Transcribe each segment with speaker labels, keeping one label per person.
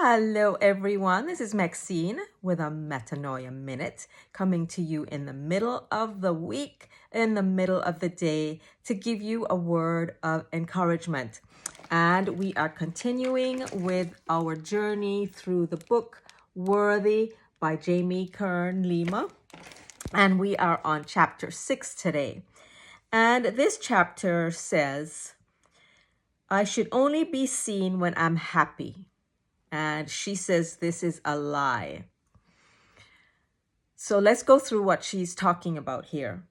Speaker 1: Hello, everyone. This is Maxine with a Metanoia Minute coming to you in the middle of the week, in the middle of the day, to give you a word of encouragement. And we are continuing with our journey through the book Worthy by Kern, Lima. And we are on chapter 6 today. And this chapter says, I should only be seen when I'm happy. And she says this is a lie. So let's go through what she's talking about here.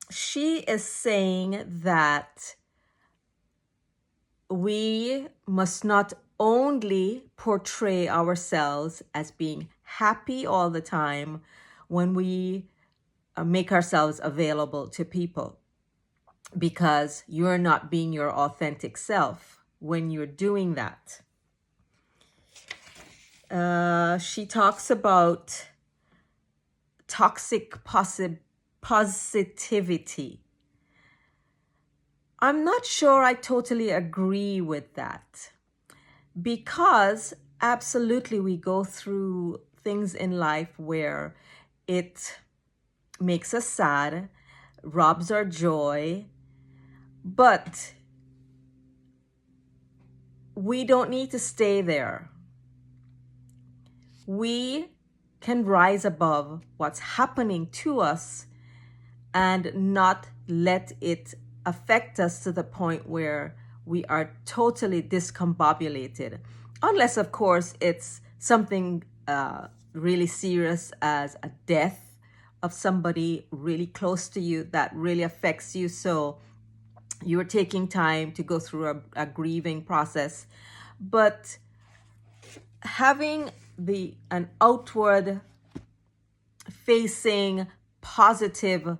Speaker 1: She is saying that we must not only portray ourselves as being happy all the time when we make ourselves available to people, because you're not being your authentic self when you're doing that. She talks about toxic positivity. I'm not sure I totally agree with that, because absolutely we go through things in life where it makes us sad, robs our joy, but we don't need to stay there. We can rise above what's happening to us and not let it affect us to the point where we are totally discombobulated. Unless, of course, it's something really serious as a death of somebody really close to you that really affects you. So you're taking time to go through a grieving process. But having an outward facing positive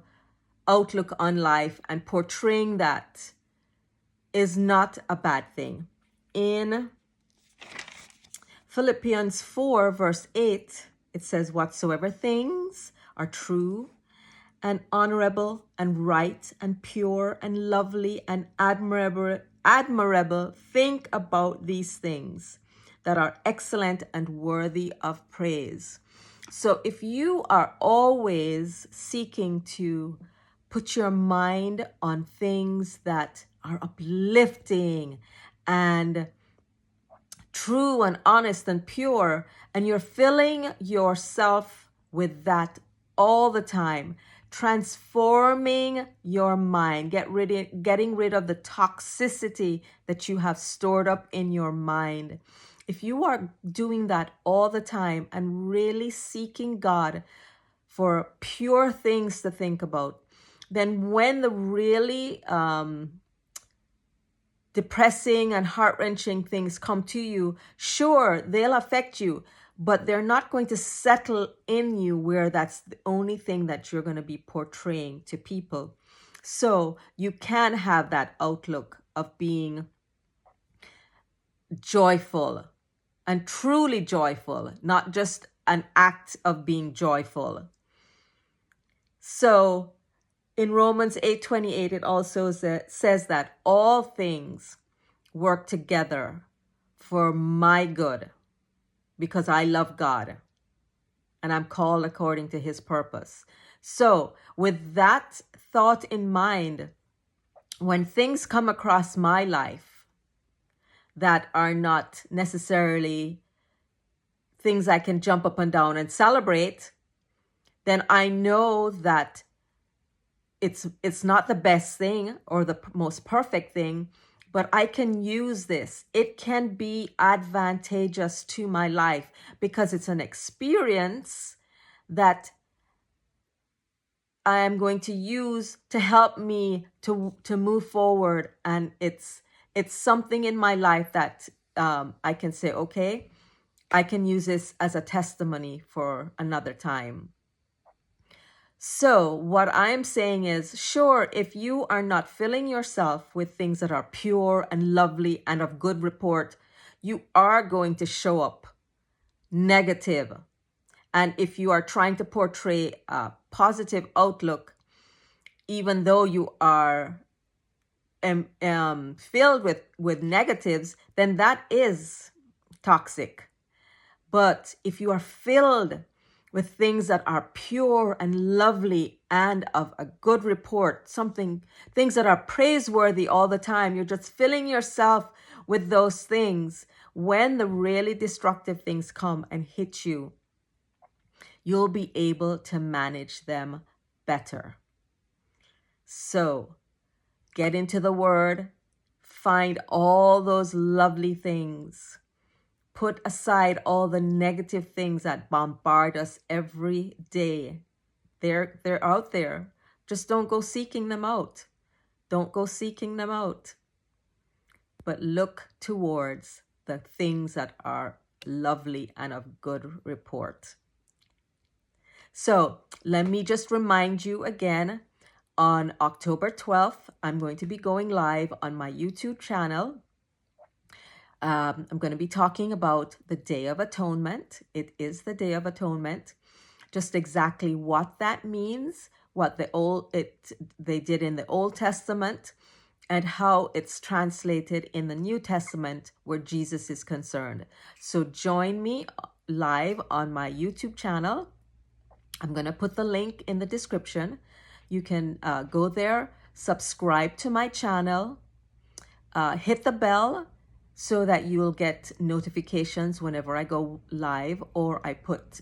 Speaker 1: outlook on life and portraying that is not a bad thing. In Philippians 4 verse 8, it says, whatsoever things are true and honorable and right and pure and lovely and admirable, think about these things that are excellent and worthy of praise. So if you are always seeking to put your mind on things that are uplifting and true and honest and pure, and you're filling yourself with that all the time, transforming your mind, getting rid of the toxicity that you have stored up in your mind. If you are doing that all the time and really seeking God for pure things to think about, then when the really depressing and heart-wrenching things come to you, sure, they'll affect you, but they're not going to settle in you where that's the only thing that you're going to be portraying to people. So you can have that outlook of being joyful and truly joyful, not just an act of being joyful. So in Romans 8:28, it also says that all things work together for my good because I love God and I'm called according to his purpose. So with that thought in mind, when things come across my life that are not necessarily things I can jump up and down and celebrate, then I know that it's not the best thing or the most perfect thing, but I can use this. It can be advantageous to my life because it's an experience that I am going to use to help me to move forward. And it's something in my life that I can say, okay, I can use this as a testimony for another time. So what I'm saying is, sure, if you are not filling yourself with things that are pure and lovely and of good report, you are going to show up negative. And if you are trying to portray a positive outlook, even though you are filled with negatives, then that is toxic. But if you are filled with things that are pure and lovely and of a good report, things that are praiseworthy all the time, you're just filling yourself with those things. When the really destructive things come and hit you, you'll be able to manage them better. So get into the Word, find all those lovely things. Put aside all the negative things that bombard us every day. They're out there. Just don't go seeking them out. Don't go seeking them out. But look towards the things that are lovely and of good report. So let me just remind you again, on October 12th, I'm going to be going live on my YouTube channel. I'm going to be talking about the Day of Atonement. It is the Day of Atonement. Just exactly what that means, what they did in the Old Testament, and how it's translated in the New Testament where Jesus is concerned. So join me live on my YouTube channel. I'm going to put the link in the description. You can go there, subscribe to my channel, hit the bell so that you will get notifications whenever I go live or I put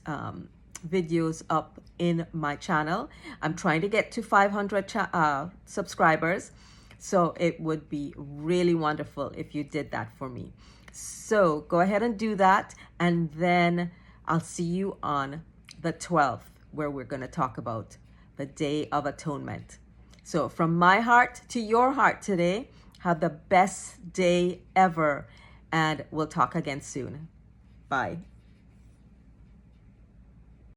Speaker 1: videos up in my channel. I'm trying to get to 500 subscribers, so it would be really wonderful if you did that for me. So go ahead and do that, and then I'll see you on the 12th, where we're going to talk about the Day of Atonement. So from my heart to your heart today, have the best day ever, and we'll talk again soon. Bye.